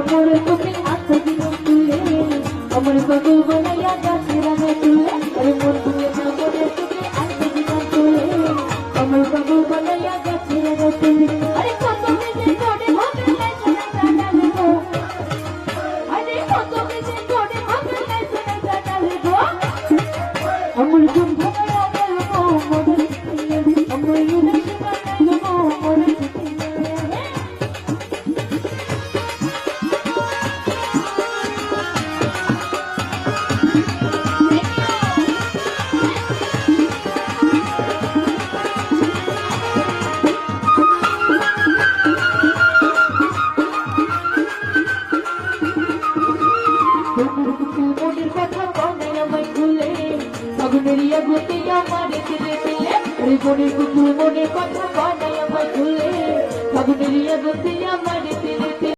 মোরে তুমি আছো দিন তুলে আমার পাগল বানাইয়া গাছে রানে তুলে আরে মন ভুলে না মোরে তুমি আছো দিন তুলে আমার পাগল বানাইয়া গাছে রানে তুলে আরে কত বেশি করে হবে না জানা গো আরে কত বেশি করে হবে না জানা গো আমার ঘুম ভাঙায়া গেল মোরে আমার ইউনিক বানাইলো মোরে মনের কথা বলে আমায় ভুলে আগুনেরিয়া গতি আমার দিলে দিলে আরে মনের কুকুর মনের কথা বলে আমায় ভুলে আগুনেরিয়া গতি আমার